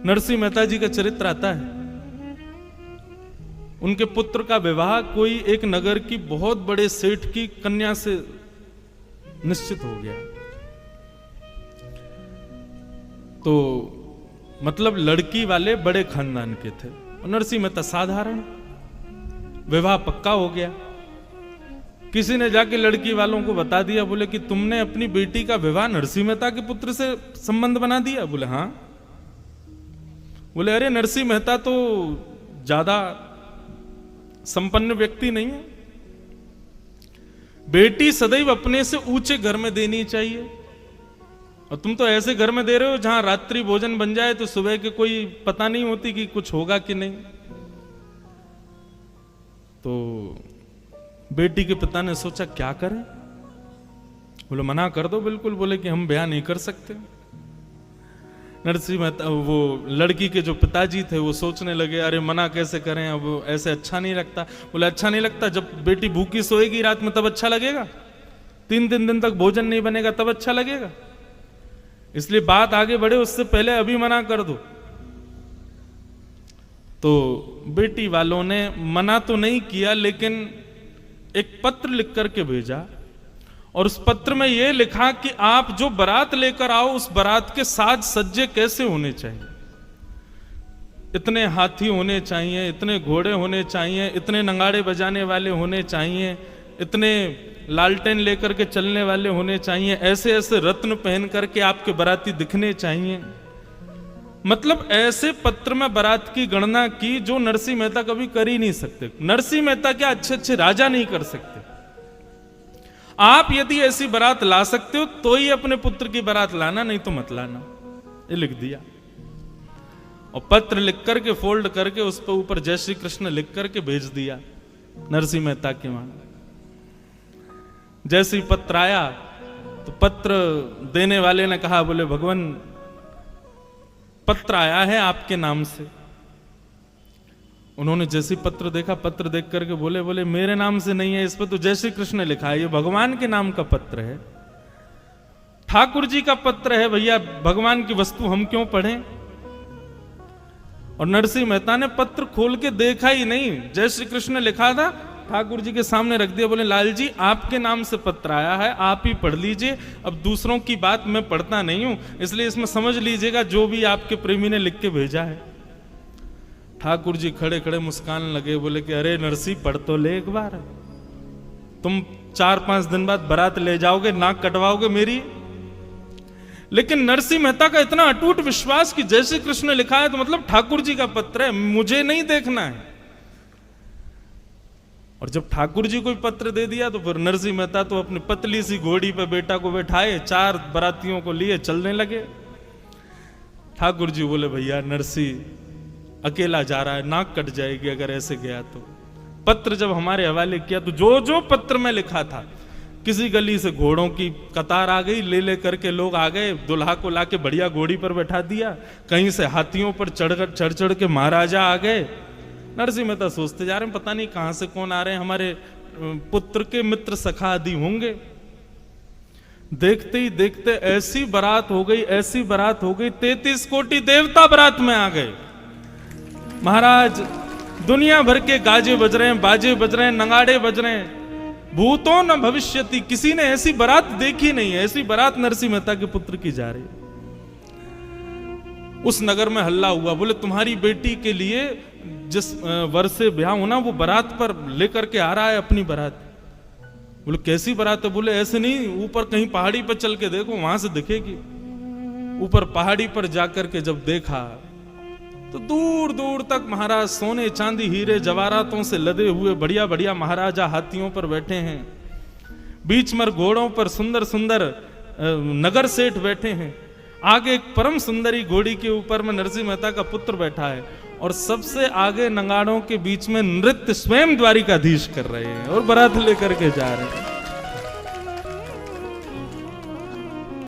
नरसिंह मेहता जी का चरित्र आता है। उनके पुत्र का विवाह कोई एक नगर की बहुत बड़े सेठ की कन्या से निश्चित हो गया। तो मतलब लड़की वाले बड़े खानदान के थे और नरसिंह मेहता साधारण। विवाह पक्का हो गया। किसी ने जाके लड़की वालों को बता दिया, बोले कि तुमने अपनी बेटी का विवाह नरसिंह मेहता के पुत्र से संबंध बना दिया। बोले हाँ। बोले अरे नरसिंह मेहता तो ज्यादा संपन्न व्यक्ति नहीं है, बेटी सदैव अपने से ऊंचे घर में देनी चाहिए, और तुम तो ऐसे घर में दे रहे हो जहां रात्रि भोजन बन जाए तो सुबह के कोई पता नहीं होती कि कुछ होगा कि नहीं। तो बेटी के पिता ने सोचा क्या करें। बोले मना कर दो बिल्कुल। बोले कि हम ब्याह नहीं कर सकते। नरसिंह मेहता, वो लड़की के जो पिताजी थे वो सोचने लगे अरे मना कैसे करें, अब ऐसे अच्छा नहीं लगता। बोले अच्छा नहीं लगता, जब बेटी भूखी सोएगी रात में तब अच्छा लगेगा, 3 दिन तक भोजन नहीं बनेगा तब अच्छा लगेगा, इसलिए बात आगे बढ़े उससे पहले अभी मना कर दो। तो बेटी वालों ने मना तो नहीं किया, लेकिन एक पत्र लिख करके भेजा और उस पत्र में यह लिखा कि आप जो बारात लेकर आओ उस बारात के साज सज्जे कैसे होने चाहिए। इतने हाथी होने चाहिए, इतने घोड़े होने चाहिए, इतने नगाड़े बजाने वाले होने चाहिए, इतने लालटेन लेकर के चलने वाले होने चाहिए, ऐसे ऐसे रत्न पहन करके आपके बाराती दिखने चाहिए। मतलब ऐसे पत्र में बारात की गणना की जो नरसिंह मेहता कभी कर ही नहीं सकते। नरसिंह मेहता क्या अच्छे अच्छे राजा नहीं कर सकते। आप यदि ऐसी बारात ला सकते हो तो ही अपने पुत्र की बारात लाना, नहीं तो मत लाना। ये लिख दिया और पत्र लिख करके फोल्ड करके उस पर ऊपर जय श्री कृष्ण लिख करके भेज दिया नरसिंह मेहता के वहां। जैसे ही पत्र आया तो पत्र देने वाले ने कहा, बोले भगवान पत्र आया है आपके नाम से। उन्होंने जैसे पत्र देखा, पत्र देख करके बोले मेरे नाम से नहीं है, इस पर तो जय श्री कृष्ण लिखा है, ये भगवान के नाम का पत्र है, ठाकुर जी का पत्र है, भैया भगवान की वस्तु हम क्यों पढ़ें। और नरसिंह मेहता ने पत्र खोल के देखा ही नहीं, जय श्री कृष्ण लिखा था, ठाकुर जी के सामने रख दिया। बोले लाल जी आपके नाम से पत्र आया है, आप ही पढ़ लीजिए, अब दूसरों की बात मैं पढ़ता नहीं हूं, इसलिए इसमें समझ लीजिएगा जो भी आपके प्रेमी ने लिख के भेजा है। ठाकुर जी खड़े खड़े मुस्कान लगे, बोले कि अरे नरसिंह पढ़ तो ले एक बार, तुम 4-5 दिन बाद बारात ले जाओगे, नाक कटवाओगे मेरी। लेकिन नरसिंह मेहता का इतना अटूट विश्वास कि जय श्री कृष्ण लिखा है तो मतलब ठाकुर जी का पत्र है, मुझे नहीं देखना है। और जब ठाकुर जी को पत्र दे दिया तो फिर नरसिंह मेहता तो अपनी पतली सी घोड़ी पे बेटा को बैठाए 4 बारातियों को लिए चलने लगे। ठाकुर जी बोले भैया नरसिंह अकेला जा रहा है, नाक कट जाएगी अगर ऐसे गया तो। पत्र जब हमारे हवाले किया तो जो जो पत्र में लिखा था, किसी गली से घोड़ों की कतार आ गई, ले करके लोग आ गए, दुल्हा को लाके बढ़िया घोड़ी पर बैठा दिया, कहीं से हाथियों पर चढ़ के महाराजा आ गए। नरसिंह मेहता सोचते जा रहे हैं पता नहीं कहां से कौन आ रहे हैं, हमारे पुत्र के मित्र सखा आदि होंगे। देखते ही देखते ऐसी बारात हो गई, ऐसी बारात हो गई, 33 कोटि देवता बारात में आ गए। महाराज दुनिया भर के गाजे बज रहे हैं, बाजे बज रहे हैं, नगाड़े बज रहे हैं, भूतों न भविष्यति, किसी ने ऐसी बारात देखी नहीं है, ऐसी बारात नरसिंह मेहता के पुत्र की जा रही। उस नगर में हल्ला हुआ, बोले तुम्हारी बेटी के लिए जिस वर्ष से ब्याह होना वो बारात पर लेकर के आ रहा है अपनी बारात। बोले कैसी बारात है। बोले ऐसे नहीं, ऊपर कहीं पहाड़ी पर चल के देखो, वहां से दिखेगी। ऊपर पहाड़ी पर जाकर के जब देखा तो दूर दूर तक महाराज सोने चांदी हीरे जवाहरातों से लदे हुए बढ़िया बढ़िया महाराजा हाथियों पर बैठे हैं, बीच में घोड़ों पर सुंदर सुंदर नगर सेठ बैठे हैं, आगे एक परम सुंदरी घोड़ी के ऊपर में नरसिंह मेहता का पुत्र बैठा है, और सबसे आगे नगाड़ों के बीच में नृत्य स्वयं द्वारिकाधीश कर रहे हैं और बारात लेकर के जा रहे हैं।